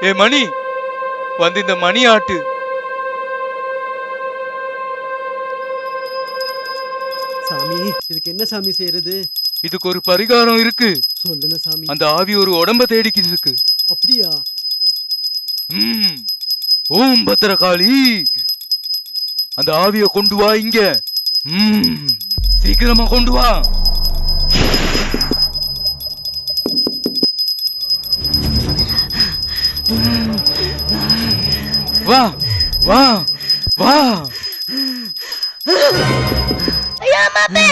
ஏ மணி, வந்து இந்த மணி ஆட்டு. சாமி, இதுக்கு என்ன சாமி செய்யறது? இதுக்கு ஒரு பரிகாரம் இருக்கு. சொல்லுங்க சாமி. அந்த ஆவி ஒரு உடம்ப தேடிக்கிட்டு இருக்கு. அப்படியா? ஓம் பத்திரகாளி, அந்த ஆவிய கொண்டு வா இங்க. சீக்கிரமா கொண்டு வா. வா வா வா. ஐயோ மாமே